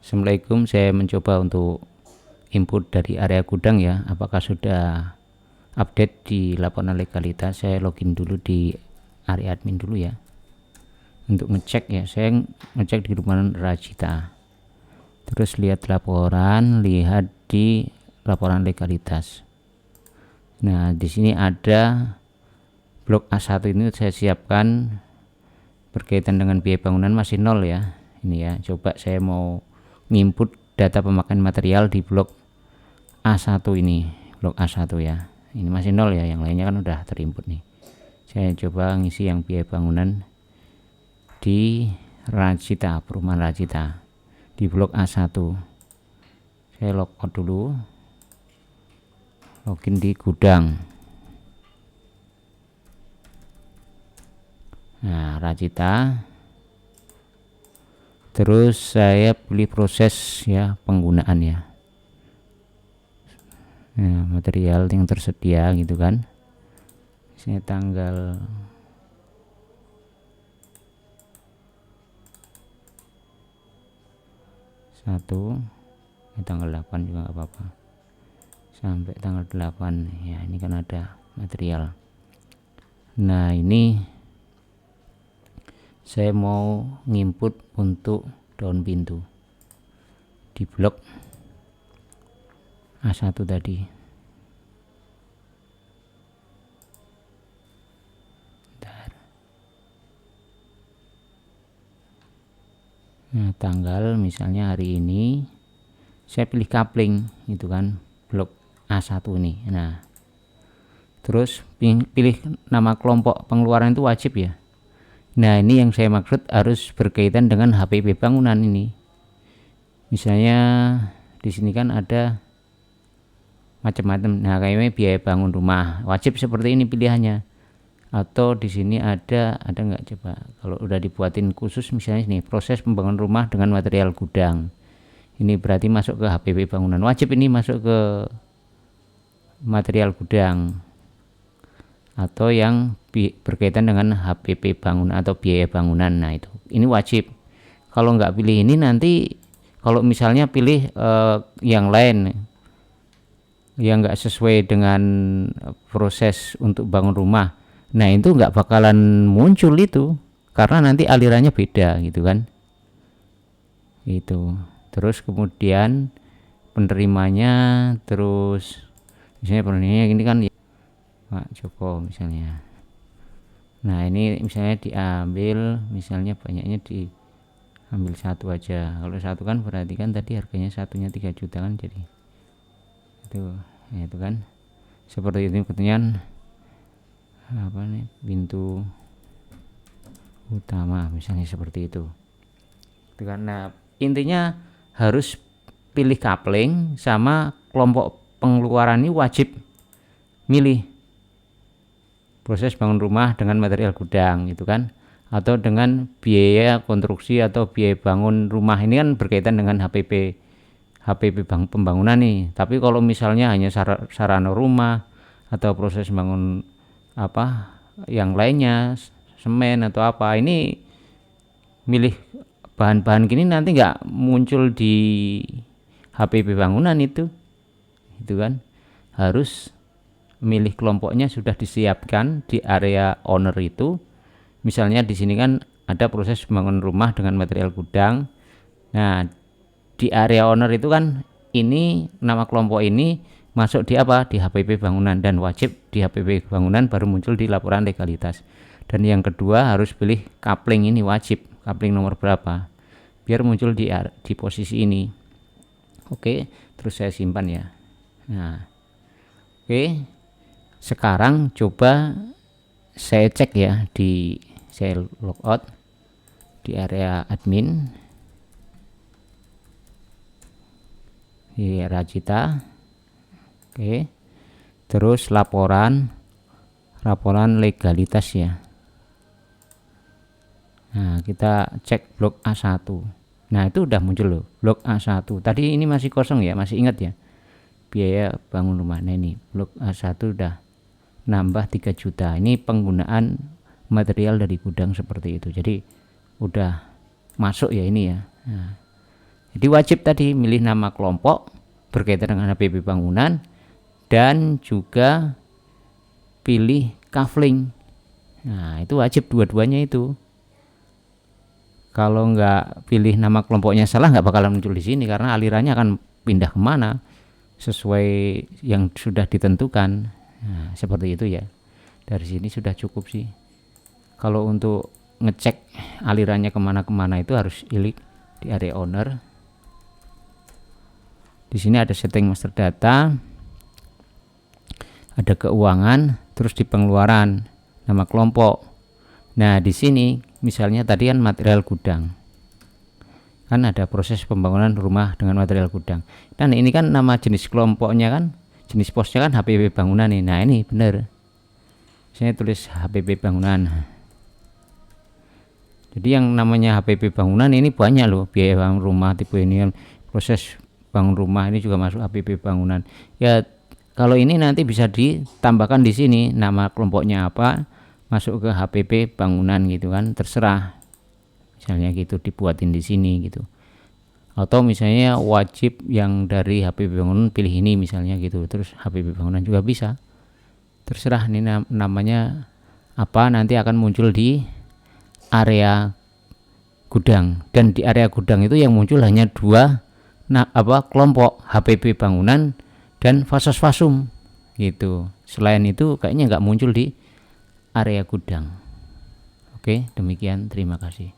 Assalamualaikum, saya mencoba untuk input dari area gudang ya, apakah sudah update di laporan legalitas. Saya login dulu di area admin dulu ya untuk ngecek ya. Saya ngecek di rumah Rajita, terus lihat laporan, lihat di laporan legalitas. Nah, di sini ada blok A1 ini saya siapkan berkaitan dengan biaya bangunan masih 0 ya. Ini ya, coba saya mau nginput data pemakaian material di blok A1 ini, blok A1 ya. Ini masih 0 ya, yang lainnya kan udah terinput nih. Saya coba ngisi yang biaya bangunan di Rajita, perumahan Rajita di blok A1. Saya logout dulu, login di gudang. Nah, Rajita. Terus saya pilih proses ya penggunaan ya. Nah, material yang tersedia gitu kan. Saya tanggal satu, tanggal 8 juga nggak apa-apa. Sampai tanggal 8 ya, ini kan ada material. Nah, ini saya mau nginput untuk daun pintu di blok A1 tadi. Bentar. Nah, tanggal misalnya hari ini saya pilih coupling itu kan, blok A1 ini. Nah, terus pilih nama kelompok pengeluaran itu wajib ya. Nah, ini yang saya maksud harus berkaitan dengan HPP bangunan ini. Misalnya di sini kan ada macam-macam. Nah, kayaknya biaya bangun rumah wajib seperti ini pilihannya. Atau di sini ada nggak, coba kalau udah dibuatin khusus misalnya ini proses pembangunan rumah dengan material gudang. Ini berarti masuk ke HPP bangunan. Wajib ini masuk ke material gudang. Atau yang berkaitan dengan HPP bangunan atau biaya bangunan. Nah, itu ini wajib. Kalau nggak pilih ini, nanti kalau misalnya pilih yang lain yang nggak sesuai dengan proses untuk bangun rumah, nah itu nggak bakalan muncul itu, karena nanti alirannya beda gitu kan. Itu terus kemudian penerimanya, terus misalnya penerimanya ini kan Pak Joko misalnya. Nah, ini misalnya diambil, misalnya banyaknya diambil satu aja. Kalau satu kan berarti kan tadi harganya satunya 3 juta kan, jadi itu ya, itu kan seperti itu. Kemudian apa nih, pintu utama misalnya seperti itu. Itu kan. Nah, intinya harus pilih coupling sama kelompok pengeluaran ini wajib milih proses bangun rumah dengan material gudang gitu kan, atau dengan biaya konstruksi atau biaya bangun rumah. Ini kan berkaitan dengan HPP pembangunan nih. Tapi kalau misalnya hanya sarana rumah atau proses bangun apa yang lainnya, semen atau apa, ini milih bahan-bahan gini nanti nggak muncul di HPP bangunan itu kan. Harus milih kelompoknya sudah disiapkan di area owner itu. Misalnya di sini kan ada proses bangun rumah dengan material gudang. Nah, di area owner itu kan ini nama kelompok ini masuk di apa, di HPP bangunan, dan wajib di HPP bangunan baru muncul di laporan legalitas. Dan yang kedua harus pilih coupling, ini wajib coupling nomor berapa biar muncul di posisi ini. Oke, terus saya simpan ya. Nah, oke, sekarang coba saya cek ya, saya logout di area admin di Rajita. Oke, terus laporan legalitas ya. Nah, kita cek blok A1. Nah, itu udah muncul loh, blok A1. Tadi ini masih kosong ya, masih ingat ya, biaya bangun rumah. Nah, ini blok A1 udah nambah 3 juta. Ini penggunaan material dari gudang seperti itu. Jadi udah masuk ya ini ya. Nah, Jadi wajib tadi milih nama kelompok berkaitan dengan HPP bangunan dan juga pilih kafling. Nah, itu wajib dua-duanya itu. Kalau nggak pilih nama kelompoknya salah, nggak bakalan muncul di sini karena alirannya akan pindah kemana sesuai yang sudah ditentukan. Nah, seperti itu ya. Dari sini sudah cukup sih. Kalau untuk ngecek alirannya kemana-kemana itu harus klik di area owner. Di sini ada setting master data, ada keuangan, terus di pengeluaran nama kelompok. Nah, di sini misalnya tadi kan material gudang, kan ada proses pembangunan rumah dengan material gudang, dan ini kan nama jenis kelompoknya kan, jenis posnya kan HPP bangunan nih. Nah, ini benar, saya tulis HPP bangunan. Jadi yang namanya HPP bangunan ini banyak loh, biaya bangun rumah tipe ini kan, proses bangun rumah ini juga masuk HPP bangunan ya. Kalau ini nanti bisa ditambahkan di sini nama kelompoknya apa, masuk ke HPP bangunan gitu kan, terserah misalnya gitu, dibuatin di sini gitu. Atau misalnya wajib yang dari HPP bangunan pilih ini misalnya gitu, terus HPP bangunan juga bisa, terserah. Ini namanya apa, nanti akan muncul di area gudang, dan di area gudang itu yang muncul hanya dua kelompok, HPP bangunan dan fasos fasum gitu. Selain itu kayaknya nggak muncul di area gudang. Oke, demikian, terima kasih.